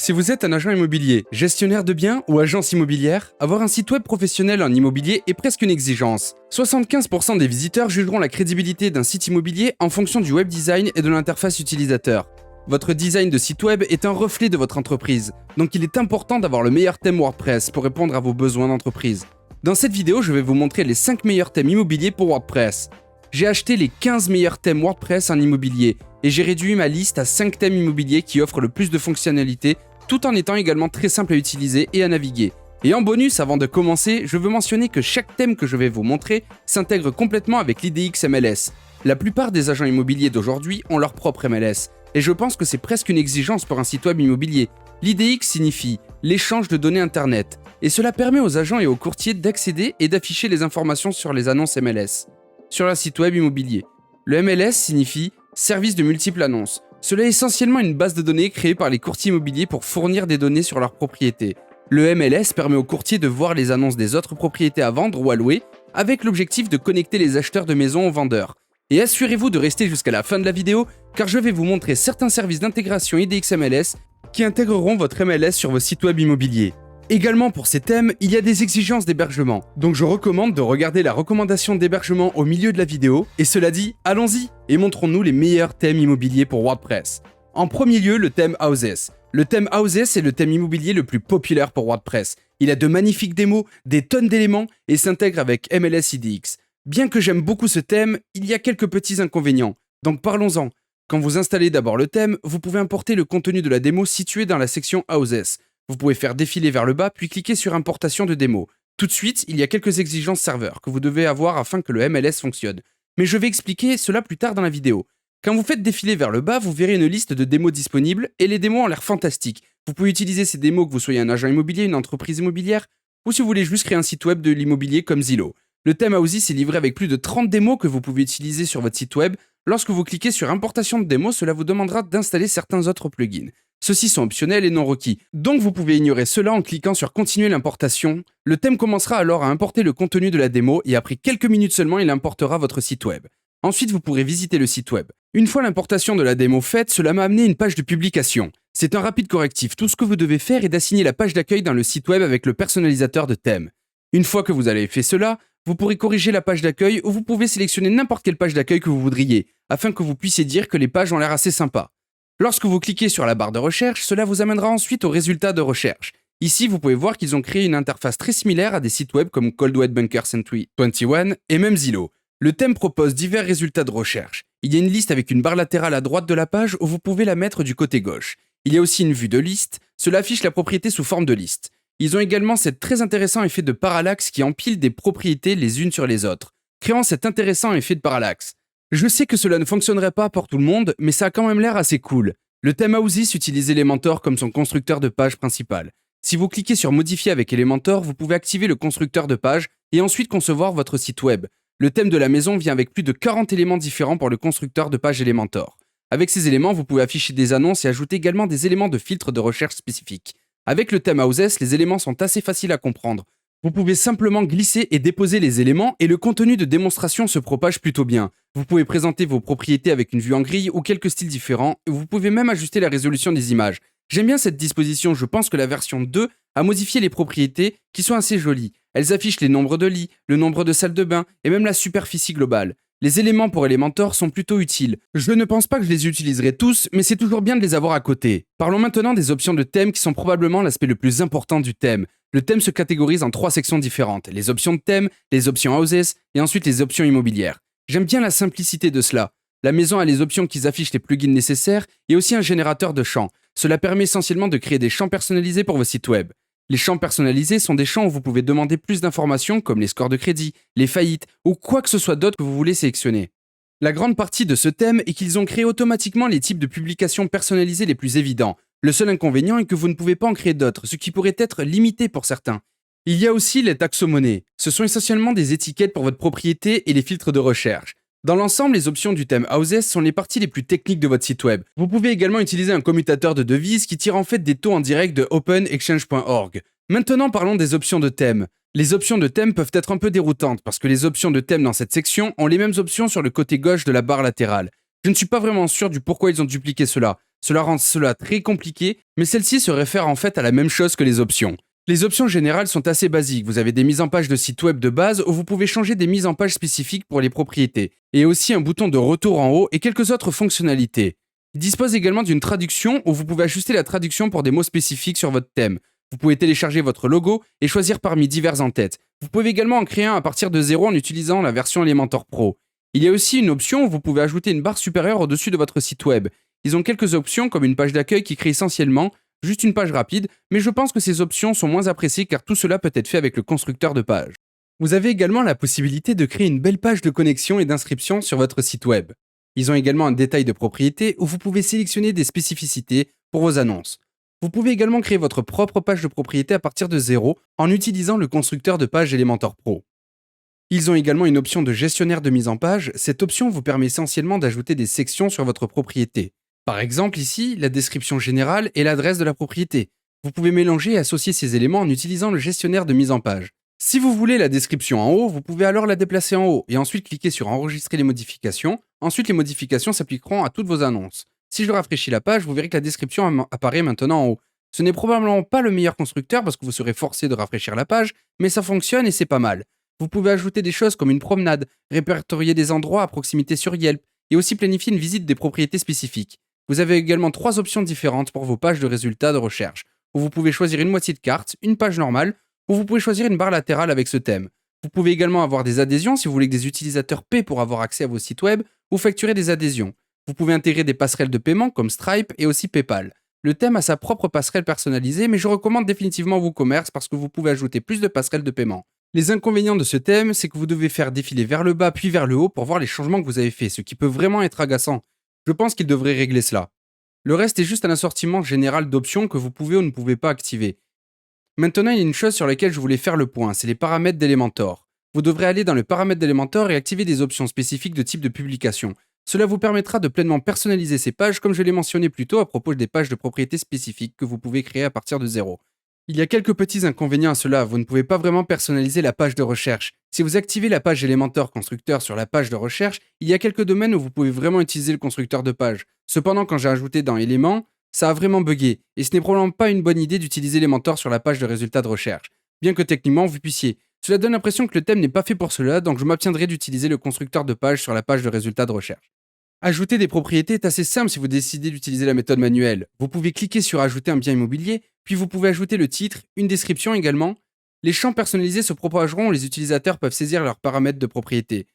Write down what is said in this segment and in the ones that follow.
Si vous êtes un agent immobilier, gestionnaire de biens ou agence immobilière, avoir un site web professionnel en immobilier est presque une exigence. 75% des visiteurs jugeront la crédibilité d'un site immobilier en fonction du web design et de l'interface utilisateur. Votre design de site web est un reflet de votre entreprise, donc il est important d'avoir le meilleur thème WordPress pour répondre à vos besoins d'entreprise. Dans cette vidéo, je vais vous montrer les 5 meilleurs thèmes immobiliers pour WordPress. J'ai acheté les 15 meilleurs thèmes WordPress en immobilier et j'ai réduit ma liste à 5 thèmes immobiliers qui offrent le plus de fonctionnalités tout en étant également très simple à utiliser et à naviguer. Et en bonus, avant de commencer, je veux mentionner que chaque thème que je vais vous montrer s'intègre complètement avec l'IDX MLS. La plupart des agents immobiliers d'aujourd'hui ont leur propre MLS, et je pense que c'est presque une exigence pour un site web immobilier. L'IDX signifie l'échange de données Internet, et cela permet aux agents et aux courtiers d'accéder et d'afficher les informations sur les annonces MLS. Sur un site web immobilier, le MLS signifie service de multiples annonces. Cela est essentiellement une base de données créée par les courtiers immobiliers pour fournir des données sur leurs propriétés. Le MLS permet aux courtiers de voir les annonces des autres propriétés à vendre ou à louer, avec l'objectif de connecter les acheteurs de maisons aux vendeurs. Et assurez-vous de rester jusqu'à la fin de la vidéo, car je vais vous montrer certains services d'intégration IDX MLS qui intégreront votre MLS sur vos sites web immobiliers. Également pour ces thèmes, il y a des exigences d'hébergement, donc je recommande de regarder la recommandation d'hébergement au milieu de la vidéo, et cela dit, allons-y et montrons-nous les meilleurs thèmes immobiliers pour WordPress. En premier lieu, le thème Houses. Le thème Houses est le thème immobilier le plus populaire pour WordPress. Il a de magnifiques démos, des tonnes d'éléments et s'intègre avec MLS IDX. Bien que j'aime beaucoup ce thème, il y a quelques petits inconvénients, donc parlons-en. Quand vous installez d'abord le thème, vous pouvez importer le contenu de la démo situé dans la section Houses. Vous pouvez faire défiler vers le bas puis cliquer sur Importation de démo. Tout de suite, il y a quelques exigences serveurs que vous devez avoir afin que le MLS fonctionne. Mais je vais expliquer cela plus tard dans la vidéo. Quand vous faites défiler vers le bas, vous verrez une liste de démos disponibles et les démos ont l'air fantastiques. Vous pouvez utiliser ces démos que vous soyez un agent immobilier, une entreprise immobilière ou si vous voulez juste créer un site web de l'immobilier comme Zillow. Le thème Houses est livré avec plus de 30 démos que vous pouvez utiliser sur votre site web. Lorsque vous cliquez sur Importation de démos, cela vous demandera d'installer certains autres plugins. Ceux-ci sont optionnels et non requis, donc vous pouvez ignorer cela en cliquant sur Continuer l'importation. Le thème commencera alors à importer le contenu de la démo et après quelques minutes seulement, il importera votre site web. Ensuite, vous pourrez visiter le site web. Une fois l'importation de la démo faite, cela m'a amené une page de publication. C'est un rapide correctif. Tout ce que vous devez faire est d'assigner la page d'accueil dans le site web avec le personnalisateur de thème. Une fois que vous avez fait cela, vous pourrez corriger la page d'accueil ou vous pouvez sélectionner n'importe quelle page d'accueil que vous voudriez, afin que vous puissiez dire que les pages ont l'air assez sympas. Lorsque vous cliquez sur la barre de recherche, cela vous amènera ensuite aux résultats de recherche. Ici, vous pouvez voir qu'ils ont créé une interface très similaire à des sites web comme Coldwell Banker Century 21 et même Zillow. Le thème propose divers résultats de recherche. Il y a une liste avec une barre latérale à droite de la page où vous pouvez la mettre du côté gauche. Il y a aussi une vue de liste, cela affiche la propriété sous forme de liste. Ils ont également cet très intéressant effet de parallaxe qui empile des propriétés les unes sur les autres, créant cet intéressant effet de parallaxe. Je sais que cela ne fonctionnerait pas pour tout le monde, mais ça a quand même l'air assez cool. Le thème Houses utilise Elementor comme son constructeur de page principal. Si vous cliquez sur Modifier avec Elementor, vous pouvez activer le constructeur de page et ensuite concevoir votre site web. Le thème de la maison vient avec plus de 40 éléments différents pour le constructeur de page Elementor. Avec ces éléments, vous pouvez afficher des annonces et ajouter également des éléments de filtre de recherche spécifiques. Avec le thème Houses, les éléments sont assez faciles à comprendre. Vous pouvez simplement glisser et déposer les éléments et le contenu de démonstration se propage plutôt bien. Vous pouvez présenter vos propriétés avec une vue en grille ou quelques styles différents et vous pouvez même ajuster la résolution des images. J'aime bien cette disposition, je pense que la version 2 a modifié les propriétés qui sont assez jolies. Elles affichent les nombres de lits, le nombre de salles de bain et même la superficie globale. Les éléments pour Elementor sont plutôt utiles. Je ne pense pas que je les utiliserai tous, mais c'est toujours bien de les avoir à côté. Parlons maintenant des options de thème qui sont probablement l'aspect le plus important du thème. Le thème se catégorise en 3 sections différentes, les options de thème, les options Houses et ensuite les options immobilières. J'aime bien la simplicité de cela. La maison a les options qui affichent les plugins nécessaires et aussi un générateur de champs. Cela permet essentiellement de créer des champs personnalisés pour vos sites web. Les champs personnalisés sont des champs où vous pouvez demander plus d'informations comme les scores de crédit, les faillites ou quoi que ce soit d'autre que vous voulez sélectionner. La grande partie de ce thème est qu'ils ont créé automatiquement les types de publications personnalisées les plus évidents. Le seul inconvénient est que vous ne pouvez pas en créer d'autres, ce qui pourrait être limité pour certains. Il y a aussi les taxomonées. Ce sont essentiellement des étiquettes pour votre propriété et les filtres de recherche. Dans l'ensemble, les options du thème Houses sont les parties les plus techniques de votre site web. Vous pouvez également utiliser un commutateur de devises qui tire en fait des taux en direct de openexchange.org. Maintenant, parlons des options de thème. Les options de thème peuvent être un peu déroutantes parce que les options de thème dans cette section ont les mêmes options sur le côté gauche de la barre latérale. Je ne suis pas vraiment sûr du pourquoi ils ont dupliqué cela. Cela rend cela très compliqué, mais celle-ci se réfère en fait à la même chose que les options. Les options générales sont assez basiques. Vous avez des mises en page de sites web de base où vous pouvez changer des mises en page spécifiques pour les propriétés, et aussi un bouton de retour en haut et quelques autres fonctionnalités. Il dispose également d'une traduction où vous pouvez ajuster la traduction pour des mots spécifiques sur votre thème. Vous pouvez télécharger votre logo et choisir parmi divers en-têtes. Vous pouvez également en créer un à partir de zéro en utilisant la version Elementor Pro. Il y a aussi une option où vous pouvez ajouter une barre supérieure au-dessus de votre site web. Ils ont quelques options comme une page d'accueil qui crée essentiellement juste une page rapide, mais je pense que ces options sont moins appréciées car tout cela peut être fait avec le constructeur de page. Vous avez également la possibilité de créer une belle page de connexion et d'inscription sur votre site web. Ils ont également un détail de propriété où vous pouvez sélectionner des spécificités pour vos annonces. Vous pouvez également créer votre propre page de propriété à partir de zéro en utilisant le constructeur de page Elementor Pro. Ils ont également une option de gestionnaire de mise en page. Cette option vous permet essentiellement d'ajouter des sections sur votre propriété. Par exemple ici, la description générale et l'adresse de la propriété. Vous pouvez mélanger et associer ces éléments en utilisant le gestionnaire de mise en page. Si vous voulez la description en haut, vous pouvez alors la déplacer en haut et ensuite cliquer sur enregistrer les modifications. Ensuite, les modifications s'appliqueront à toutes vos annonces. Si je rafraîchis la page, vous verrez que la description apparaît maintenant en haut. Ce n'est probablement pas le meilleur constructeur parce que vous serez forcé de rafraîchir la page, mais ça fonctionne et c'est pas mal. Vous pouvez ajouter des choses comme une promenade, répertorier des endroits à proximité sur Yelp et aussi planifier une visite des propriétés spécifiques. Vous avez également 3 options différentes pour vos pages de résultats de recherche, où vous pouvez choisir une moitié de carte, une page normale, ou vous pouvez choisir une barre latérale avec ce thème. Vous pouvez également avoir des adhésions si vous voulez que des utilisateurs paient pour avoir accès à vos sites web, ou facturer des adhésions. Vous pouvez intégrer des passerelles de paiement comme Stripe et aussi PayPal. Le thème a sa propre passerelle personnalisée, mais je recommande définitivement WooCommerce parce que vous pouvez ajouter plus de passerelles de paiement. Les inconvénients de ce thème, c'est que vous devez faire défiler vers le bas puis vers le haut pour voir les changements que vous avez faits, ce qui peut vraiment être agaçant. Je pense qu'il devrait régler cela. Le reste est juste un assortiment général d'options que vous pouvez ou ne pouvez pas activer. Maintenant, il y a une chose sur laquelle je voulais faire le point, c'est les paramètres d'Elementor. Vous devrez aller dans le paramètre d'Elementor et activer des options spécifiques de type de publication. Cela vous permettra de pleinement personnaliser ces pages comme je l'ai mentionné plus tôt à propos des pages de propriété spécifiques que vous pouvez créer à partir de zéro. Il y a quelques petits inconvénients à cela, vous ne pouvez pas vraiment personnaliser la page de recherche. Si vous activez la page Elementor constructeur sur la page de recherche, il y a quelques domaines où vous pouvez vraiment utiliser le constructeur de page. Cependant, quand j'ai ajouté dans Éléments, ça a vraiment bugué, et ce n'est probablement pas une bonne idée d'utiliser Elementor sur la page de résultats de recherche, bien que techniquement vous puissiez. Cela donne l'impression que le thème n'est pas fait pour cela, donc je m'abstiendrai d'utiliser le constructeur de page sur la page de résultats de recherche. Ajouter des propriétés est assez simple si vous décidez d'utiliser la méthode manuelle. Vous pouvez cliquer sur Ajouter un bien immobilier, puis vous pouvez ajouter le titre, une description également. Les champs personnalisés se propageront où les utilisateurs peuvent saisir leurs paramètres de propriété.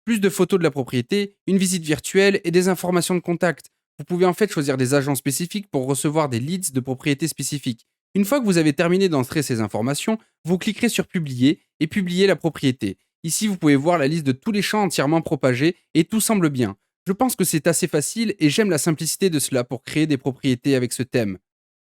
Plus de photos de la propriété, une visite virtuelle et des informations de contact. Vous pouvez en fait choisir des agents spécifiques pour recevoir des leads de propriétés spécifiques. Une fois que vous avez terminé d'entrer ces informations, vous cliquerez sur Publier et publier la propriété. Ici, vous pouvez voir la liste de tous les champs entièrement propagés et tout semble bien. Je pense que c'est assez facile et j'aime la simplicité de cela pour créer des propriétés avec ce thème.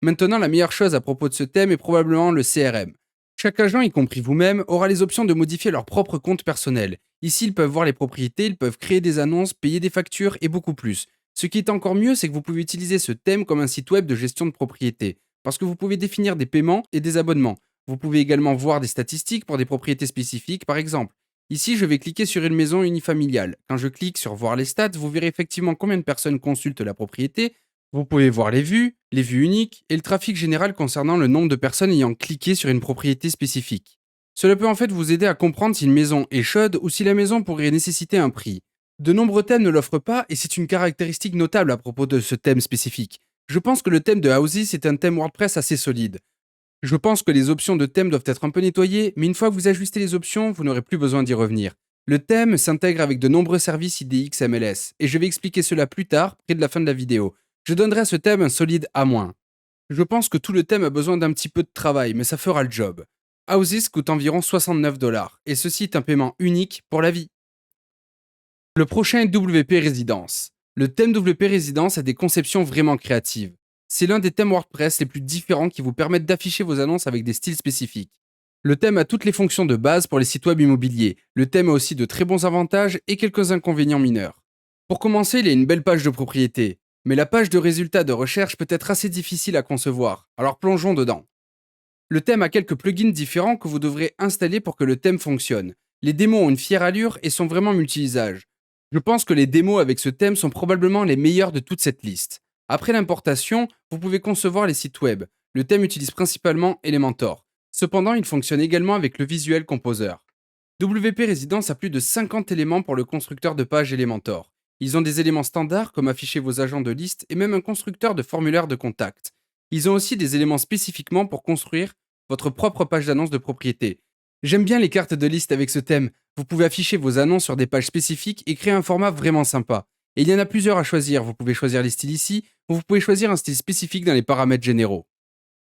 Maintenant, la meilleure chose à propos de ce thème est probablement le CRM. Chaque agent, y compris vous-même, aura les options de modifier leur propre compte personnel. Ici, ils peuvent voir les propriétés, ils peuvent créer des annonces, payer des factures et beaucoup plus. Ce qui est encore mieux, c'est que vous pouvez utiliser ce thème comme un site web de gestion de propriété, parce que vous pouvez définir des paiements et des abonnements. Vous pouvez également voir des statistiques pour des propriétés spécifiques, par exemple. Ici, je vais cliquer sur une maison unifamiliale. Quand je clique sur voir les stats, vous verrez effectivement combien de personnes consultent la propriété. Vous pouvez voir les vues uniques et le trafic général concernant le nombre de personnes ayant cliqué sur une propriété spécifique. Cela peut en fait vous aider à comprendre si une maison est chaude ou si la maison pourrait nécessiter un prix. De nombreux thèmes ne l'offrent pas et c'est une caractéristique notable à propos de ce thème spécifique. Je pense que le thème de Houses est un thème WordPress assez solide. Je pense que les options de thème doivent être un peu nettoyées, mais une fois que vous ajustez les options, vous n'aurez plus besoin d'y revenir. Le thème s'intègre avec de nombreux services IDX MLS, et je vais expliquer cela plus tard, près de la fin de la vidéo. Je donnerai à ce thème un solide A-. Je pense que tout le thème a besoin d'un petit peu de travail, mais ça fera le job. Houses coûte environ 69$, et ceci est un paiement unique pour la vie. Le prochain est WP Résidence. Le thème WP Résidence a des conceptions vraiment créatives. C'est l'un des thèmes WordPress les plus différents qui vous permettent d'afficher vos annonces avec des styles spécifiques. Le thème a toutes les fonctions de base pour les sites web immobiliers. Le thème a aussi de très bons avantages et quelques inconvénients mineurs. Pour commencer, il y a une belle page de propriété, mais la page de résultats de recherche peut être assez difficile à concevoir, alors plongeons dedans. Le thème a quelques plugins différents que vous devrez installer pour que le thème fonctionne. Les démos ont une fière allure et sont vraiment multi-usages. Je pense que les démos avec ce thème sont probablement les meilleurs de toute cette liste. Après l'importation, vous pouvez concevoir les sites web. Le thème utilise principalement Elementor. Cependant, il fonctionne également avec le Visual Composer. WP Residence a plus de 50 éléments pour le constructeur de pages Elementor. Ils ont des éléments standards comme afficher vos agents de liste et même un constructeur de formulaire de contact. Ils ont aussi des éléments spécifiquement pour construire votre propre page d'annonce de propriété. J'aime bien les cartes de liste avec ce thème. Vous pouvez afficher vos annonces sur des pages spécifiques et créer un format vraiment sympa. Et il y en a plusieurs à choisir. Vous pouvez choisir les styles ici, ou vous pouvez choisir un style spécifique dans les paramètres généraux.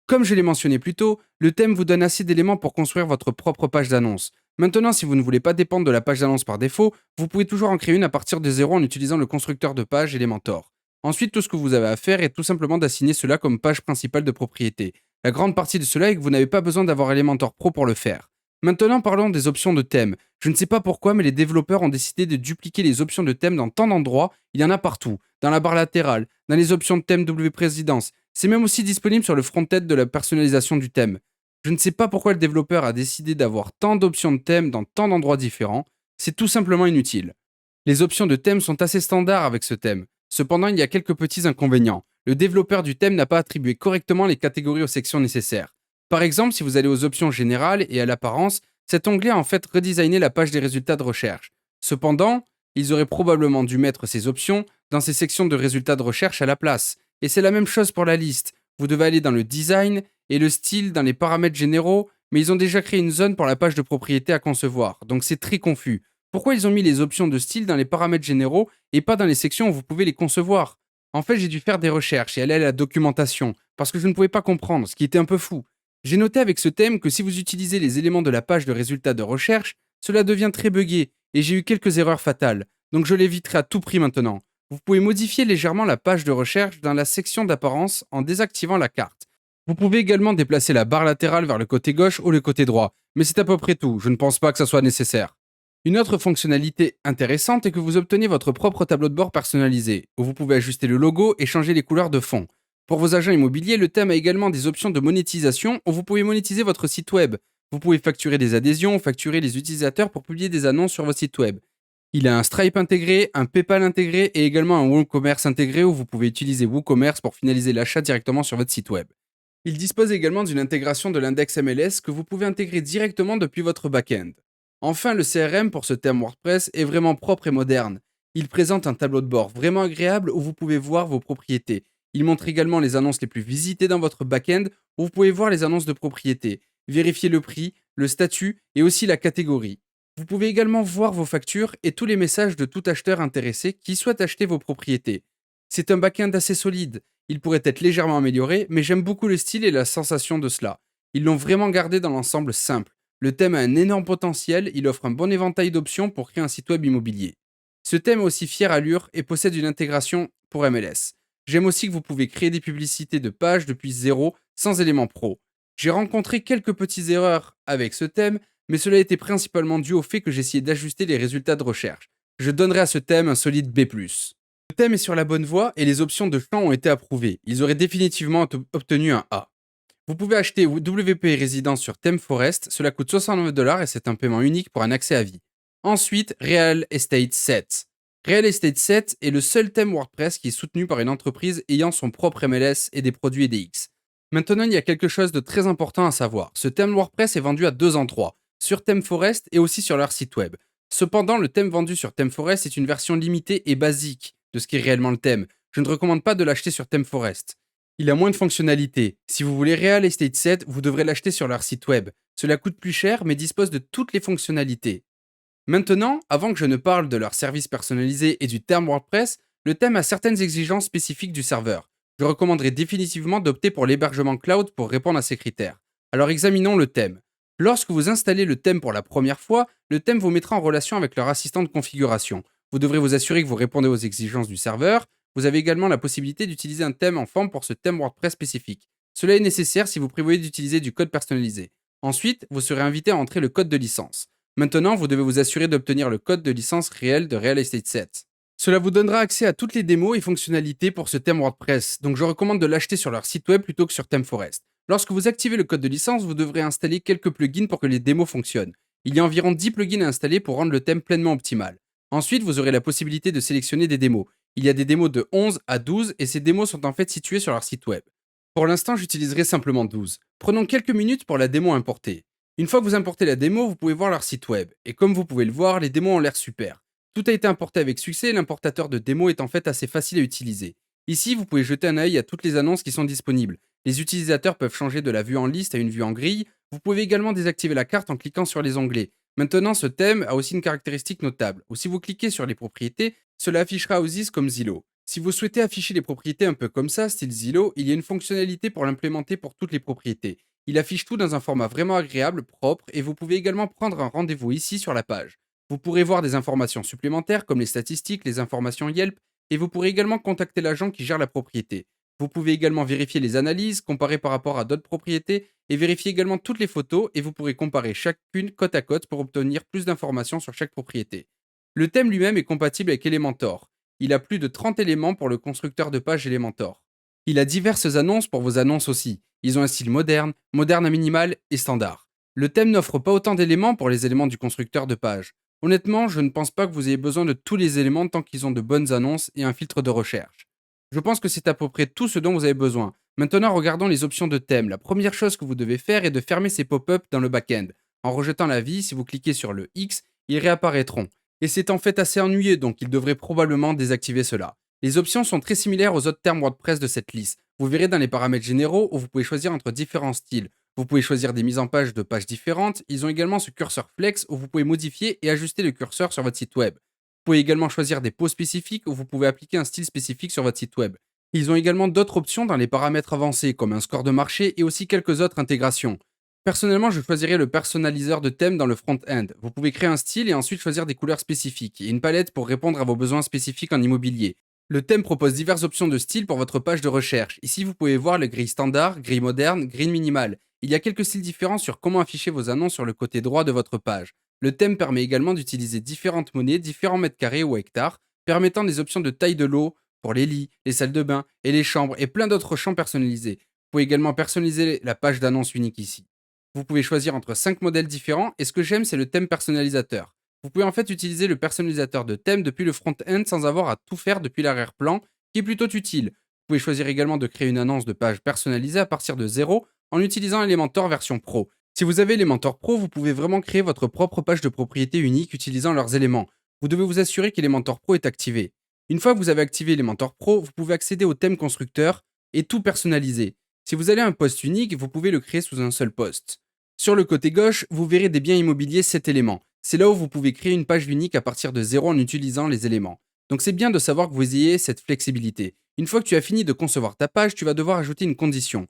Comme je l'ai mentionné plus tôt, le thème vous donne assez d'éléments pour construire votre propre page d'annonce. Maintenant, si vous ne voulez pas dépendre de la page d'annonce par défaut, vous pouvez toujours en créer une à partir de zéro en utilisant le constructeur de page Elementor. Ensuite, tout ce que vous avez à faire est tout simplement d'assigner cela comme page principale de propriété. La grande partie de cela est que vous n'avez pas besoin d'avoir Elementor Pro pour le faire. Maintenant, parlons des options de thème. Je ne sais pas pourquoi, mais les développeurs ont décidé de dupliquer les options de thème dans tant d'endroits, il y en a partout, dans la barre latérale, dans les options de thème WP Residence. C'est même aussi disponible sur le front-end de la personnalisation du thème. Je ne sais pas pourquoi le développeur a décidé d'avoir tant d'options de thème dans tant d'endroits différents, c'est tout simplement inutile. Les options de thème sont assez standards avec ce thème. Cependant, il y a quelques petits inconvénients. Le développeur du thème n'a pas attribué correctement les catégories aux sections nécessaires. Par exemple, si vous allez aux options générales et à l'apparence, cet onglet a en fait redesigné la page des résultats de recherche. Cependant, ils auraient probablement dû mettre ces options dans ces sections de résultats de recherche à la place. Et c'est la même chose pour la liste. Vous devez aller dans le design et le style dans les paramètres généraux, mais ils ont déjà créé une zone pour la page de propriété à concevoir, donc c'est très confus. Pourquoi ils ont mis les options de style dans les paramètres généraux et pas dans les sections où vous pouvez les concevoir? En fait, j'ai dû faire des recherches et aller à la documentation, parce que je ne pouvais pas comprendre, ce qui était un peu fou. J'ai noté avec ce thème que si vous utilisez les éléments de la page de résultats de recherche, cela devient très buggé, et j'ai eu quelques erreurs fatales, donc je l'éviterai à tout prix maintenant. Vous pouvez modifier légèrement la page de recherche dans la section d'apparence en désactivant la carte. Vous pouvez également déplacer la barre latérale vers le côté gauche ou le côté droit, mais c'est à peu près tout, je ne pense pas que ça soit nécessaire. Une autre fonctionnalité intéressante est que vous obtenez votre propre tableau de bord personnalisé, où vous pouvez ajuster le logo et changer les couleurs de fond. Pour vos agents immobiliers, le thème a également des options de monétisation où vous pouvez monétiser votre site web. Vous pouvez facturer des adhésions, facturer les utilisateurs pour publier des annonces sur votre site web. Il a un Stripe intégré, un PayPal intégré et également un WooCommerce intégré où vous pouvez utiliser WooCommerce pour finaliser l'achat directement sur votre site web. Il dispose également d'une intégration de l'index MLS que vous pouvez intégrer directement depuis votre back-end. Enfin, le CRM pour ce thème WordPress est vraiment propre et moderne. Il présente un tableau de bord vraiment agréable où vous pouvez voir vos propriétés. Il montre également les annonces les plus visitées dans votre back-end où vous pouvez voir les annonces de propriété, vérifier le prix, le statut et aussi la catégorie. Vous pouvez également voir vos factures et tous les messages de tout acheteur intéressé qui souhaite acheter vos propriétés. C'est un back-end assez solide. Il pourrait être légèrement amélioré, mais j'aime beaucoup le style et la sensation de cela. Ils l'ont vraiment gardé dans l'ensemble simple. Le thème a un énorme potentiel, il offre un bon éventail d'options pour créer un site web immobilier. Ce thème a aussi fière allure et possède une intégration pour MLS. J'aime aussi que vous pouvez créer des publicités de pages depuis zéro sans éléments pro. J'ai rencontré quelques petites erreurs avec ce thème, mais cela était principalement dû au fait que j'essayais d'ajuster les résultats de recherche. Je donnerai à ce thème un solide B+. Le thème est sur la bonne voie et les options de champ ont été approuvées. Ils auraient définitivement obtenu un A. Vous pouvez acheter WP Résidence sur ThemeForest, cela coûte 69$ et c'est un paiement unique pour un accès à vie. Ensuite, Real Estate 7. Real Estate 7 est le seul thème WordPress qui est soutenu par une entreprise ayant son propre MLS et des produits EDX. Maintenant, il y a quelque chose de très important à savoir. Ce thème WordPress est vendu à deux endroits, sur ThemeForest et aussi sur leur site web. Cependant, le thème vendu sur ThemeForest est une version limitée et basique de ce qui est réellement le thème. Je ne recommande pas de l'acheter sur ThemeForest. Il a moins de fonctionnalités. Si vous voulez Real Estate 7, vous devrez l'acheter sur leur site web. Cela coûte plus cher mais dispose de toutes les fonctionnalités. Maintenant, avant que je ne parle de leur service personnalisé et du terme WordPress, le thème a certaines exigences spécifiques du serveur. Je recommanderais définitivement d'opter pour l'hébergement cloud pour répondre à ces critères. Alors examinons le thème. Lorsque vous installez le thème pour la première fois, le thème vous mettra en relation avec leur assistant de configuration. Vous devrez vous assurer que vous répondez aux exigences du serveur. Vous avez également la possibilité d'utiliser un thème en forme pour ce thème WordPress spécifique. Cela est nécessaire si vous prévoyez d'utiliser du code personnalisé. Ensuite, vous serez invité à entrer le code de licence. Maintenant, vous devez vous assurer d'obtenir le code de licence réel de Real Estate 7. Cela vous donnera accès à toutes les démos et fonctionnalités pour ce thème WordPress, donc je recommande de l'acheter sur leur site web plutôt que sur ThemeForest. Lorsque vous activez le code de licence, vous devrez installer quelques plugins pour que les démos fonctionnent. Il y a environ 10 plugins à installer pour rendre le thème pleinement optimal. Ensuite, vous aurez la possibilité de sélectionner des démos. Il y a des démos de 11 à 12 et ces démos sont en fait situées sur leur site web. Pour l'instant, j'utiliserai simplement 12. Prenons quelques minutes pour la démo importée. Une fois que vous importez la démo, vous pouvez voir leur site web. Et comme vous pouvez le voir, les démos ont l'air super. Tout a été importé avec succès et l'importateur de démos est en fait assez facile à utiliser. Ici, vous pouvez jeter un œil à toutes les annonces qui sont disponibles. Les utilisateurs peuvent changer de la vue en liste à une vue en grille. Vous pouvez également désactiver la carte en cliquant sur les onglets. Maintenant, ce thème a aussi une caractéristique notable, où si vous cliquez sur les propriétés, cela affichera Oasis comme Zillow. Si vous souhaitez afficher les propriétés un peu comme ça, style Zillow, il y a une fonctionnalité pour l'implémenter pour toutes les propriétés. Il affiche tout dans un format vraiment agréable, propre, et vous pouvez également prendre un rendez-vous ici sur la page. Vous pourrez voir des informations supplémentaires comme les statistiques, les informations Yelp, et vous pourrez également contacter l'agent qui gère la propriété. Vous pouvez également vérifier les analyses, comparer par rapport à d'autres propriétés, et vérifier également toutes les photos, et vous pourrez comparer chacune côte à côte pour obtenir plus d'informations sur chaque propriété. Le thème lui-même est compatible avec Elementor. Il a plus de 30 éléments pour le constructeur de page Elementor. Il a diverses annonces pour vos annonces aussi. Ils ont un style moderne, moderne à minimal et standard. Le thème n'offre pas autant d'éléments pour les éléments du constructeur de page. Honnêtement, je ne pense pas que vous ayez besoin de tous les éléments tant qu'ils ont de bonnes annonces et un filtre de recherche. Je pense que c'est à peu près tout ce dont vous avez besoin. Maintenant, regardons les options de thème. La première chose que vous devez faire est de fermer ces pop-up dans le back-end. En rejetant l'avis, si vous cliquez sur le X, ils réapparaîtront. Et c'est en fait assez ennuyeux, donc il devrait probablement désactiver cela. Les options sont très similaires aux autres termes WordPress de cette liste. Vous verrez dans les paramètres généraux où vous pouvez choisir entre différents styles. Vous pouvez choisir des mises en page de pages différentes. Ils ont également ce curseur flex où vous pouvez modifier et ajuster le curseur sur votre site web. Vous pouvez également choisir des posts spécifiques où vous pouvez appliquer un style spécifique sur votre site web. Ils ont également d'autres options dans les paramètres avancés comme un score de marché et aussi quelques autres intégrations. Personnellement, je choisirais le personnaliseur de thème dans le front-end. Vous pouvez créer un style et ensuite choisir des couleurs spécifiques et une palette pour répondre à vos besoins spécifiques en immobilier. Le thème propose diverses options de style pour votre page de recherche. Ici, vous pouvez voir le gris standard, gris moderne, gris minimal. Il y a quelques styles différents sur comment afficher vos annonces sur le côté droit de votre page. Le thème permet également d'utiliser différentes monnaies, différents mètres carrés ou hectares, permettant des options de taille de lot pour les lits, les salles de bain et les chambres et plein d'autres champs personnalisés. Vous pouvez également personnaliser la page d'annonce unique ici. Vous pouvez choisir entre 5 modèles différents et ce que j'aime, c'est le thème personnalisateur. Vous pouvez en fait utiliser le personnalisateur de thème depuis le front-end sans avoir à tout faire depuis l'arrière-plan, qui est plutôt utile. Vous pouvez choisir également de créer une annonce de page personnalisée à partir de zéro en utilisant Elementor version Pro. Si vous avez Elementor Pro, vous pouvez vraiment créer votre propre page de propriété unique utilisant leurs éléments. Vous devez vous assurer qu'Elementor Pro est activé. Une fois que vous avez activé Elementor Pro, vous pouvez accéder au thème constructeur et tout personnaliser. Si vous avez un poste unique, vous pouvez le créer sous un seul poste. Sur le côté gauche, vous verrez des biens immobiliers 7 éléments. C'est là où vous pouvez créer une page unique à partir de zéro en utilisant les éléments. Donc c'est bien de savoir que vous ayez cette flexibilité. Une fois que tu as fini de concevoir ta page, tu vas devoir ajouter une condition.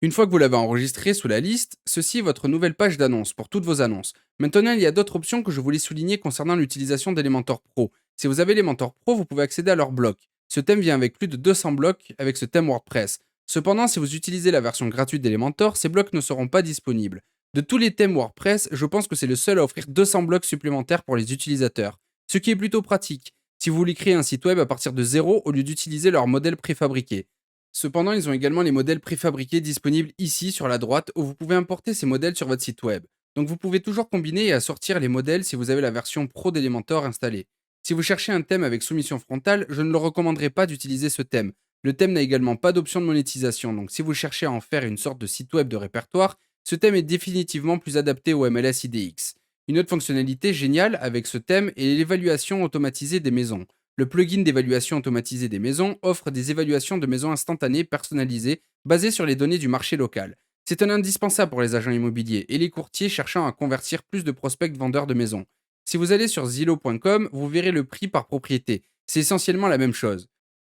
Une fois que vous l'avez enregistré sous la liste, ceci est votre nouvelle page d'annonce pour toutes vos annonces. Maintenant, il y a d'autres options que je voulais souligner concernant l'utilisation d'Elementor Pro. Si vous avez Elementor Pro, vous pouvez accéder à leur bloc. Ce thème vient avec plus de 200 blocs avec ce thème WordPress. Cependant, si vous utilisez la version gratuite d'Elementor, ces blocs ne seront pas disponibles. De tous les thèmes WordPress, je pense que c'est le seul à offrir 200 blocs supplémentaires pour les utilisateurs, ce qui est plutôt pratique si vous voulez créer un site web à partir de zéro au lieu d'utiliser leur modèle préfabriqué. Cependant, ils ont également les modèles préfabriqués disponibles ici sur la droite où vous pouvez importer ces modèles sur votre site web. Donc vous pouvez toujours combiner et assortir les modèles si vous avez la version Pro d'Elementor installée. Si vous cherchez un thème avec soumission frontale, je ne le recommanderais pas d'utiliser ce thème. Le thème n'a également pas d'option de monétisation, donc si vous cherchez à en faire une sorte de site web de répertoire, ce thème est définitivement plus adapté au MLS IDX. Une autre fonctionnalité géniale avec ce thème est l'évaluation automatisée des maisons. Le plugin d'évaluation automatisée des maisons offre des évaluations de maisons instantanées personnalisées basées sur les données du marché local. C'est un indispensable pour les agents immobiliers et les courtiers cherchant à convertir plus de prospects vendeurs de maisons. Si vous allez sur Zillow.com, vous verrez le prix par propriété. C'est essentiellement la même chose.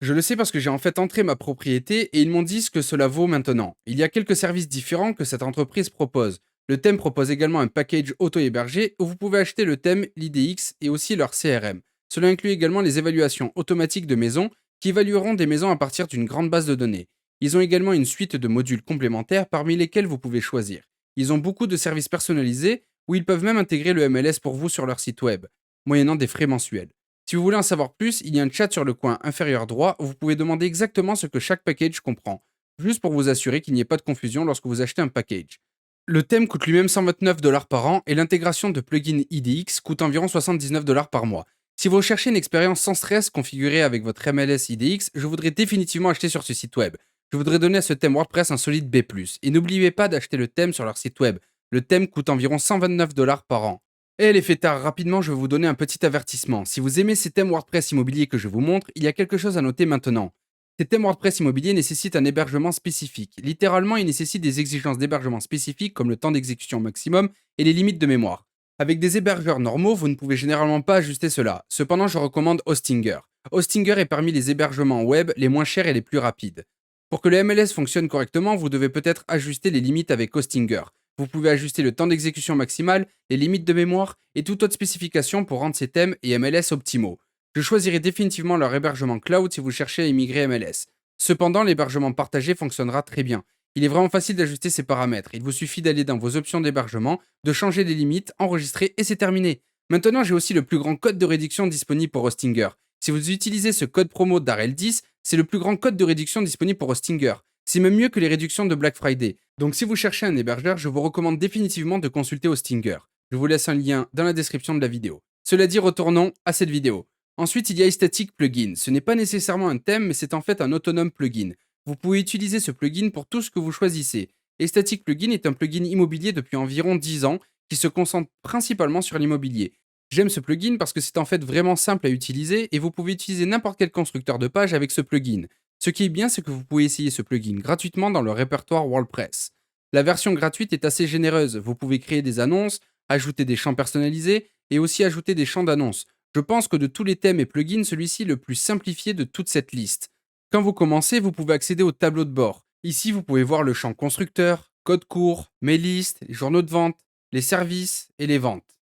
Je le sais parce que j'ai en fait entré ma propriété et ils m'ont dit ce que cela vaut maintenant. Il y a quelques services différents que cette entreprise propose. Le thème propose également un package auto-hébergé où vous pouvez acheter le thème, l'IDX et aussi leur CRM. Cela inclut également les évaluations automatiques de maisons qui évalueront des maisons à partir d'une grande base de données. Ils ont également une suite de modules complémentaires parmi lesquels vous pouvez choisir. Ils ont beaucoup de services personnalisés où ils peuvent même intégrer le MLS pour vous sur leur site web, moyennant des frais mensuels. Si vous voulez en savoir plus, il y a un chat sur le coin inférieur droit où vous pouvez demander exactement ce que chaque package comprend, juste pour vous assurer qu'il n'y ait pas de confusion lorsque vous achetez un package. Le thème coûte lui-même 129$ par an et l'intégration de plugins IDX coûte environ 79$ par mois. Si vous recherchez une expérience sans stress configurée avec votre MLS IDX, je voudrais définitivement acheter sur ce site web. Je voudrais donner à ce thème WordPress un solide B+. Et n'oubliez pas d'acheter le thème sur leur site web. Le thème coûte environ 129 $ par an. Et les fêtards, rapidement, je vais vous donner un petit avertissement. Si vous aimez ces thèmes WordPress immobiliers que je vous montre, il y a quelque chose à noter maintenant. Ces thèmes WordPress immobiliers nécessitent un hébergement spécifique. Littéralement, ils nécessitent des exigences d'hébergement spécifiques comme le temps d'exécution maximum et les limites de mémoire. Avec des hébergeurs normaux, vous ne pouvez généralement pas ajuster cela. Cependant, je recommande Hostinger. Hostinger est parmi les hébergements web les moins chers et les plus rapides. Pour que le MLS fonctionne correctement, vous devez peut-être ajuster les limites avec Hostinger. Vous pouvez ajuster le temps d'exécution maximal, les limites de mémoire et toute autre spécification pour rendre ces thèmes et MLS optimaux. Je choisirai définitivement leur hébergement cloud si vous cherchez à immigrer MLS. Cependant, l'hébergement partagé fonctionnera très bien. Il est vraiment facile d'ajuster ces paramètres. Il vous suffit d'aller dans vos options d'hébergement, de changer les limites, enregistrer et c'est terminé. Maintenant, j'ai aussi le plus grand code de réduction disponible pour Hostinger. Si vous utilisez ce code promo DAREL10, c'est le plus grand code de réduction disponible pour Hostinger. C'est même mieux que les réductions de Black Friday. Donc si vous cherchez un hébergeur, je vous recommande définitivement de consulter Hostinger. Je vous laisse un lien dans la description de la vidéo. Cela dit, retournons à cette vidéo. Ensuite, il y a Static Plugin. Ce n'est pas nécessairement un thème, mais c'est en fait un autonome plugin. Vous pouvez utiliser ce plugin pour tout ce que vous choisissez. Et Static Plugin est un plugin immobilier depuis environ 10 ans qui se concentre principalement sur l'immobilier. J'aime ce plugin parce que c'est en fait vraiment simple à utiliser et vous pouvez utiliser n'importe quel constructeur de page avec ce plugin. Ce qui est bien, c'est que vous pouvez essayer ce plugin gratuitement dans le répertoire WordPress. La version gratuite est assez généreuse. Vous pouvez créer des annonces, ajouter des champs personnalisés et aussi ajouter des champs d'annonces. Je pense que de tous les thèmes et plugins, celui-ci est le plus simplifié de toute cette liste. Quand vous commencez, vous pouvez accéder au tableau de bord. Ici, vous pouvez voir le champ constructeur, code court, mes listes, les journaux de vente, les services et les ventes.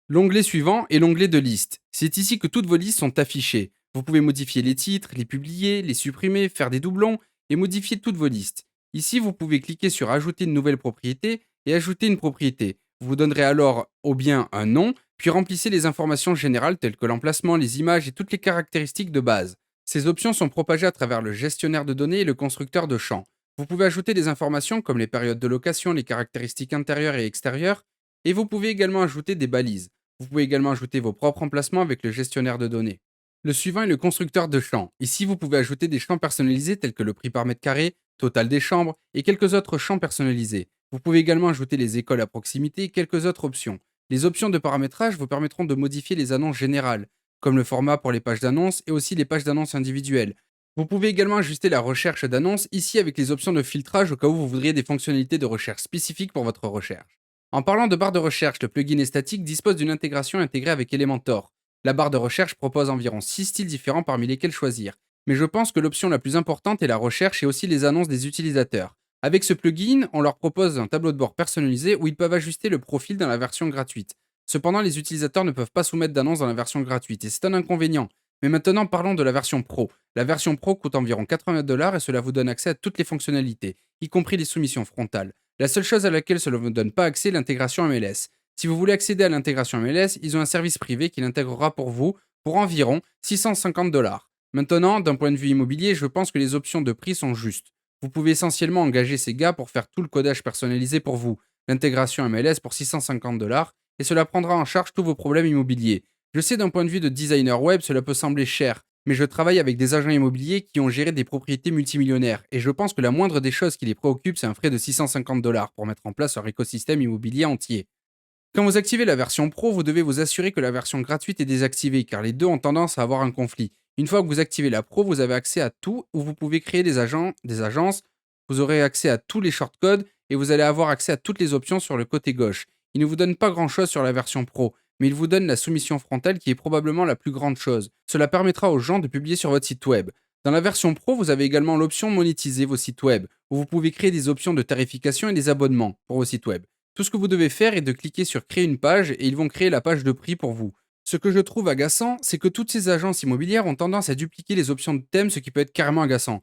L'onglet suivant est l'onglet de liste. C'est ici que toutes vos listes sont affichées. Vous pouvez modifier les titres, les publier, les supprimer, faire des doublons et modifier toutes vos listes. Ici, vous pouvez cliquer sur Ajouter une nouvelle propriété et ajouter une propriété. Vous donnerez alors au bien un nom, puis remplissez les informations générales telles que l'emplacement, les images et toutes les caractéristiques de base. Ces options sont propagées à travers le gestionnaire de données et le constructeur de champs. Vous pouvez ajouter des informations comme les périodes de location, les caractéristiques intérieures et extérieures, et vous pouvez également ajouter des balises. Vous pouvez également ajouter vos propres emplacements avec le gestionnaire de données. Le suivant est le constructeur de champs. Ici, vous pouvez ajouter des champs personnalisés tels que le prix par mètre carré, total des chambres et quelques autres champs personnalisés. Vous pouvez également ajouter les écoles à proximité et quelques autres options. Les options de paramétrage vous permettront de modifier les annonces générales, comme le format pour les pages d'annonces et aussi les pages d'annonces individuelles. Vous pouvez également ajuster la recherche d'annonces ici avec les options de filtrage au cas où vous voudriez des fonctionnalités de recherche spécifiques pour votre recherche. En parlant de barre de recherche, le plugin Static dispose d'une intégration intégrée avec Elementor. La barre de recherche propose environ 6 styles différents parmi lesquels choisir, mais je pense que l'option la plus importante est la recherche et aussi les annonces des utilisateurs. Avec ce plugin, on leur propose un tableau de bord personnalisé où ils peuvent ajuster le profil dans la version gratuite. Cependant, les utilisateurs ne peuvent pas soumettre d'annonces dans la version gratuite et c'est un inconvénient. Mais maintenant, parlons de la version Pro. La version Pro coûte environ 80 $ et cela vous donne accès à toutes les fonctionnalités, y compris les soumissions frontales. La seule chose à laquelle cela ne vous donne pas accès est l'intégration MLS. Si vous voulez accéder à l'intégration MLS, ils ont un service privé qui l'intégrera pour vous pour environ 650 $. Maintenant, d'un point de vue immobilier, je pense que les options de prix sont justes. Vous pouvez essentiellement engager ces gars pour faire tout le codage personnalisé pour vous, l'intégration MLS pour 650 $, et cela prendra en charge tous vos problèmes immobiliers. Je sais d'un point de vue de designer web, cela peut sembler cher, mais je travaille avec des agents immobiliers qui ont géré des propriétés multimillionnaires, et je pense que la moindre des choses qui les préoccupe, c'est un frais de 650 $ pour mettre en place leur écosystème immobilier entier. Quand vous activez la version Pro, vous devez vous assurer que la version gratuite est désactivée, car les deux ont tendance à avoir un conflit. Une fois que vous activez la Pro, vous avez accès à tout, où vous pouvez créer des agences, vous aurez accès à tous les shortcodes, et vous allez avoir accès à toutes les options sur le côté gauche. Il ne vous donne pas grand-chose sur la version Pro, mais il vous donne la soumission frontale qui est probablement la plus grande chose. Cela permettra aux gens de publier sur votre site web. Dans la version Pro, vous avez également l'option monétiser vos sites web, où vous pouvez créer des options de tarification et des abonnements pour vos sites web. Tout ce que vous devez faire est de cliquer sur créer une page et ils vont créer la page de prix pour vous. Ce que je trouve agaçant, c'est que toutes ces agences immobilières ont tendance à dupliquer les options de thème, ce qui peut être carrément agaçant.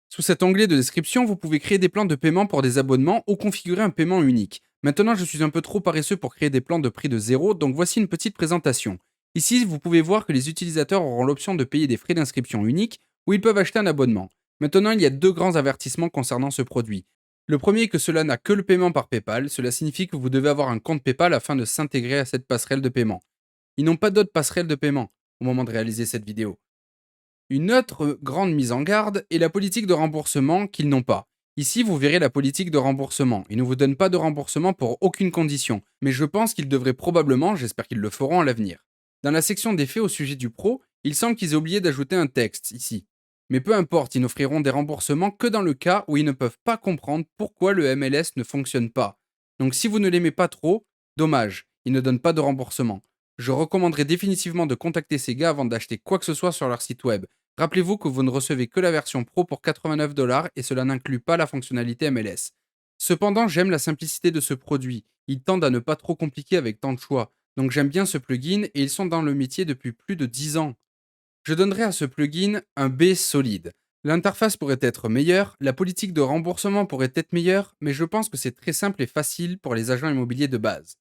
Sous cet onglet de description, vous pouvez créer des plans de paiement pour des abonnements ou configurer un paiement unique. Maintenant, je suis un peu trop paresseux pour créer des plans de prix de zéro, donc voici une petite présentation. Ici, vous pouvez voir que les utilisateurs auront l'option de payer des frais d'inscription uniques ou ils peuvent acheter un abonnement. Maintenant, il y a deux grands avertissements concernant ce produit. Le premier est que cela n'a que le paiement par PayPal, cela signifie que vous devez avoir un compte PayPal afin de s'intégrer à cette passerelle de paiement. Ils n'ont pas d'autres passerelles de paiement au moment de réaliser cette vidéo. Une autre grande mise en garde est la politique de remboursement qu'ils n'ont pas. Ici, vous verrez la politique de remboursement. Ils ne vous donnent pas de remboursement pour aucune condition, mais je pense qu'ils devraient probablement, j'espère qu'ils le feront à l'avenir. Dans la section des faits au sujet du pro, il semble qu'ils aient oublié d'ajouter un texte ici. Mais peu importe, ils n'offriront des remboursements que dans le cas où ils ne peuvent pas comprendre pourquoi le MLS ne fonctionne pas. Donc si vous ne l'aimez pas trop, dommage, ils ne donnent pas de remboursement. Je recommanderais définitivement de contacter ces gars avant d'acheter quoi que ce soit sur leur site web. Rappelez-vous que vous ne recevez que la version Pro pour 89 $ et cela n'inclut pas la fonctionnalité MLS. Cependant, j'aime la simplicité de ce produit. Ils tendent à ne pas trop compliquer avec tant de choix. Donc j'aime bien ce plugin et ils sont dans le métier depuis plus de 10 ans. Je donnerai à ce plugin un B solide. L'interface pourrait être meilleure, la politique de remboursement pourrait être meilleure, mais je pense que c'est très simple et facile pour les agents immobiliers de base.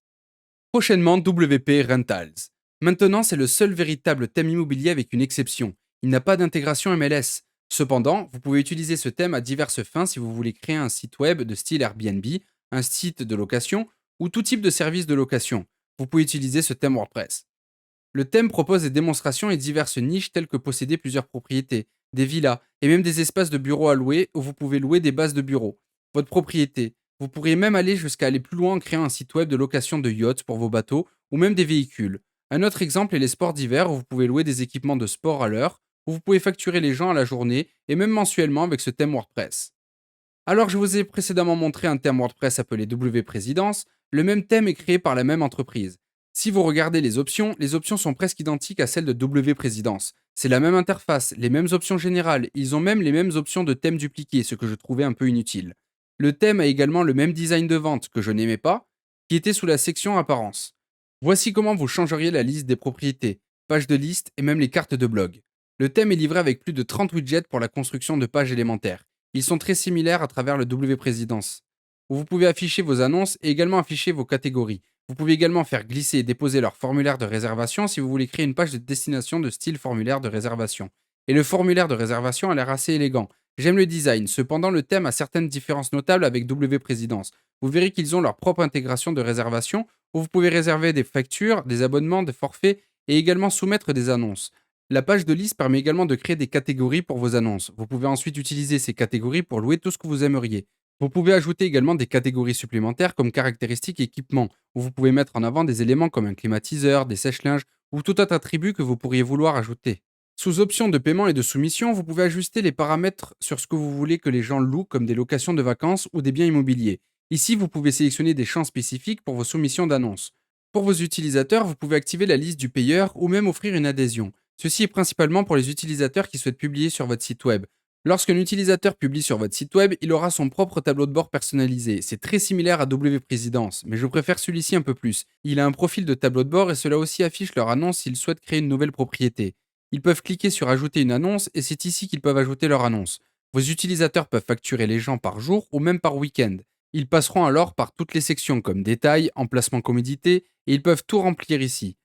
Prochainement, WP Rentals. Maintenant, c'est le seul véritable thème immobilier avec une exception. Il n'a pas d'intégration MLS. Cependant, vous pouvez utiliser ce thème à diverses fins si vous voulez créer un site web de style Airbnb, un site de location ou tout type de service de location. Vous pouvez utiliser ce thème WordPress. Le thème propose des démonstrations et diverses niches telles que posséder plusieurs propriétés, des villas et même des espaces de bureaux à louer où vous pouvez louer des bases de bureaux. Votre propriété. Vous pourriez même aller jusqu'à aller plus loin en créant un site web de location de yachts pour vos bateaux ou même des véhicules. Un autre exemple est les sports d'hiver où vous pouvez louer des équipements de sport à l'heure, où vous pouvez facturer les gens à la journée et même mensuellement avec ce thème WordPress. Alors je vous ai précédemment montré un thème WordPress appelé W Présidence, le même thème est créé par la même entreprise. Si vous regardez les options sont presque identiques à celles de W Présidence. C'est la même interface, les mêmes options générales, ils ont même les mêmes options de thème dupliqués, ce que je trouvais un peu inutile. Le thème a également le même design de vente que je n'aimais pas, qui était sous la section apparence. Voici comment vous changeriez la liste des propriétés, pages de liste et même les cartes de blog. Le thème est livré avec plus de 30 widgets pour la construction de pages élémentaires. Ils sont très similaires à travers le W Présidence, où vous pouvez afficher vos annonces et également afficher vos catégories. Vous pouvez également faire glisser et déposer leur formulaire de réservation si vous voulez créer une page de destination de style formulaire de réservation. Et le formulaire de réservation a l'air assez élégant. J'aime le design, cependant le thème a certaines différences notables avec W Présidence. Vous verrez qu'ils ont leur propre intégration de réservation où vous pouvez réserver des factures, des abonnements, des forfaits et également soumettre des annonces. La page de liste permet également de créer des catégories pour vos annonces. Vous pouvez ensuite utiliser ces catégories pour louer tout ce que vous aimeriez. Vous pouvez ajouter également des catégories supplémentaires comme caractéristiques et équipements, où vous pouvez mettre en avant des éléments comme un climatiseur, des sèche-linges ou tout autre attribut que vous pourriez vouloir ajouter. Sous options de paiement et de soumission, vous pouvez ajuster les paramètres sur ce que vous voulez que les gens louent comme des locations de vacances ou des biens immobiliers. Ici, vous pouvez sélectionner des champs spécifiques pour vos soumissions d'annonces. Pour vos utilisateurs, vous pouvez activer la liste du payeur ou même offrir une adhésion. Ceci est principalement pour les utilisateurs qui souhaitent publier sur votre site web. Lorsqu'un utilisateur publie sur votre site web, il aura son propre tableau de bord personnalisé. C'est très similaire à W Présidence, mais je préfère celui-ci un peu plus. Il a un profil de tableau de bord et cela aussi affiche leur annonce s'ils souhaitent créer une nouvelle propriété. Ils peuvent cliquer sur ajouter une annonce et c'est ici qu'ils peuvent ajouter leur annonce. Vos utilisateurs peuvent facturer les gens par jour ou même par week-end. Ils passeront alors par toutes les sections comme détail, emplacement commodité et ils peuvent tout remplir ici.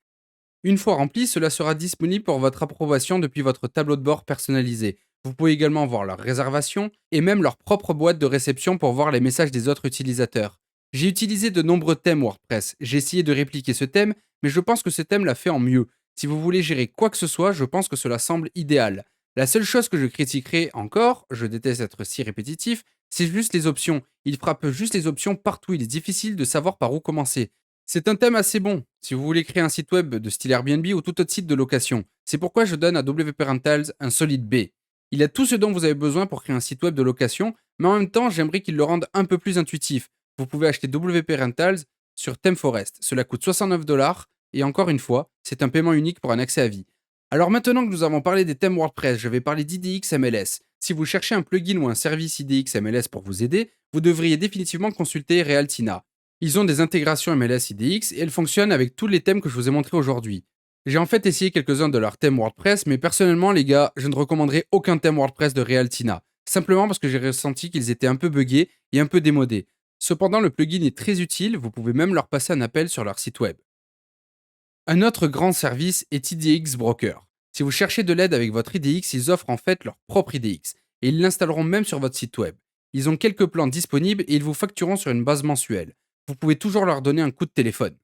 Une fois rempli, cela sera disponible pour votre approbation depuis votre tableau de bord personnalisé. Vous pouvez également voir leurs réservations et même leur propre boîte de réception pour voir les messages des autres utilisateurs. J'ai utilisé de nombreux thèmes WordPress. J'ai essayé de répliquer ce thème, mais je pense que ce thème l'a fait en mieux. Si vous voulez gérer quoi que ce soit, je pense que cela semble idéal. La seule chose que je critiquerai encore, je déteste être si répétitif, c'est juste les options. Il frappe juste les options partout, il est difficile de savoir par où commencer. C'est un thème assez bon si vous voulez créer un site web de style Airbnb ou tout autre site de location. C'est pourquoi je donne à WP Rentals un solide B. Il a tout ce dont vous avez besoin pour créer un site web de location, mais en même temps, j'aimerais qu'il le rende un peu plus intuitif. Vous pouvez acheter WP Rentals sur ThemeForest. Cela coûte 69 $ et encore une fois, c'est un paiement unique pour un accès à vie. Alors maintenant que nous avons parlé des thèmes WordPress, je vais parler d'IDX MLS. Si vous cherchez un plugin ou un service IDX MLS pour vous aider, vous devriez définitivement consulter Realtina. Ils ont des intégrations MLS IDX et elles fonctionnent avec tous les thèmes que je vous ai montrés aujourd'hui. J'ai en fait essayé quelques-uns de leurs thèmes WordPress, mais personnellement les gars, je ne recommanderais aucun thème WordPress de Realtina, simplement parce que j'ai ressenti qu'ils étaient un peu buggés et un peu démodés. Cependant, le plugin est très utile, vous pouvez même leur passer un appel sur leur site web. Un autre grand service est IDX Broker. Si vous cherchez de l'aide avec votre IDX, ils offrent en fait leur propre IDX et ils l'installeront même sur votre site web. Ils ont quelques plans disponibles et ils vous factureront sur une base mensuelle. Vous pouvez toujours leur donner un coup de téléphone.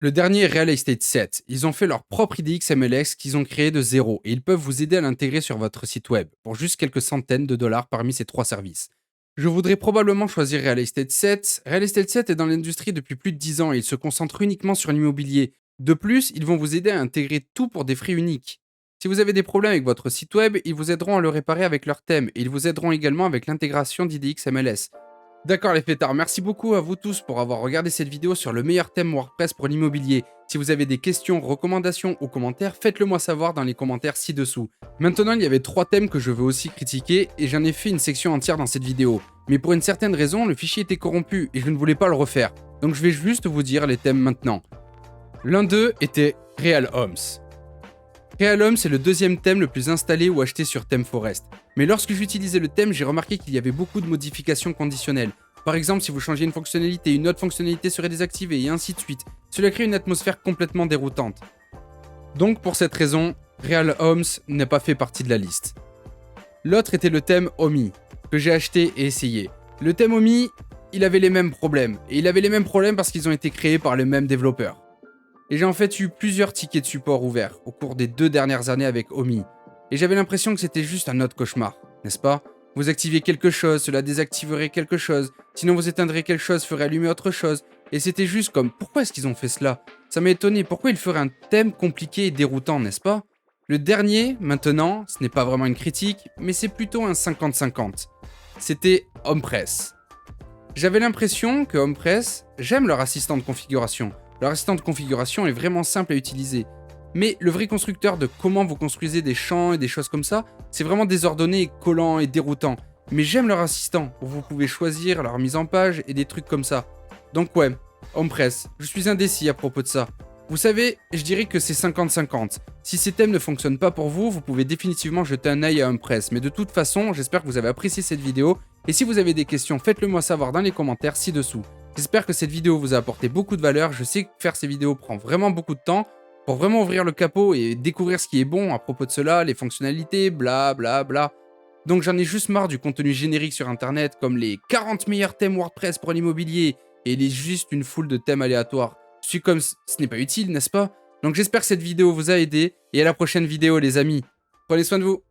Le dernier est Real Estate 7. Ils ont fait leur propre IDX MLS qu'ils ont créé de zéro et ils peuvent vous aider à l'intégrer sur votre site web pour juste quelques centaines de dollars parmi ces 3 services. Je voudrais probablement choisir Real Estate 7. Real Estate 7 est dans l'industrie depuis plus de 10 ans et il se concentre uniquement sur l'immobilier. De plus, ils vont vous aider à intégrer tout pour des frais uniques. Si vous avez des problèmes avec votre site web, ils vous aideront à le réparer avec leur thème et ils vous aideront également avec l'intégration d'IDX MLS. D'accord les fêtards, merci beaucoup à vous tous pour avoir regardé cette vidéo sur le meilleur thème WordPress pour l'immobilier. Si vous avez des questions, recommandations ou commentaires, faites-le moi savoir dans les commentaires ci-dessous. Maintenant, il y avait 3 thèmes que je veux aussi critiquer et j'en ai fait une section entière dans cette vidéo. Mais pour une certaine raison, le fichier était corrompu et je ne voulais pas le refaire. Donc je vais juste vous dire les thèmes maintenant. L'un d'eux était Real Homes. Real Homes est le deuxième thème le plus installé ou acheté sur ThemeForest. Mais lorsque j'utilisais le thème, j'ai remarqué qu'il y avait beaucoup de modifications conditionnelles. Par exemple, si vous changez une fonctionnalité, une autre fonctionnalité serait désactivée et ainsi de suite. Cela crée une atmosphère complètement déroutante. Donc pour cette raison, Real Homes n'a pas fait partie de la liste. L'autre était le thème Omi, que j'ai acheté et essayé. Le thème Omi, il avait les mêmes problèmes. Et il avait les mêmes problèmes parce qu'ils ont été créés par les mêmes développeurs. Et j'ai en fait eu plusieurs tickets de support ouverts au cours des 2 dernières années avec Omi. Et j'avais l'impression que c'était juste un autre cauchemar, n'est-ce pas? Vous activiez quelque chose, cela désactiverait quelque chose, sinon vous éteindrez quelque chose, ferait allumer autre chose. Et c'était juste comme, pourquoi est-ce qu'ils ont fait cela? Ça m'a étonné, pourquoi ils feraient un thème compliqué et déroutant, n'est-ce pas? Le dernier, maintenant, ce n'est pas vraiment une critique, mais c'est plutôt un 50-50. C'était HomePress. J'avais l'impression que HomePress, j'aime leur assistant de configuration. Leur assistant de configuration est vraiment simple à utiliser. Mais le vrai constructeur de comment vous construisez des champs et des choses comme ça, c'est vraiment désordonné, collant et déroutant. Mais j'aime leur assistant, où vous pouvez choisir leur mise en page et des trucs comme ça. Donc ouais, HomePress, je suis indécis à propos de ça. Vous savez, je dirais que c'est 50-50. Si ces thèmes ne fonctionnent pas pour vous, vous pouvez définitivement jeter un œil à HomePress. Mais de toute façon, j'espère que vous avez apprécié cette vidéo. Et si vous avez des questions, faites-le moi savoir dans les commentaires ci-dessous. J'espère que cette vidéo vous a apporté beaucoup de valeur. Je sais que faire ces vidéos prend vraiment beaucoup de temps. Pour vraiment ouvrir le capot et découvrir ce qui est bon à propos de cela, les fonctionnalités, bla bla bla. Donc j'en ai juste marre du contenu générique sur internet comme les 40 meilleurs thèmes WordPress pour l'immobilier et les juste une foule de thèmes aléatoires. Je suis comme ce n'est pas utile, n'est-ce pas? Donc j'espère que cette vidéo vous a aidé et à la prochaine vidéo les amis. Prenez soin de vous.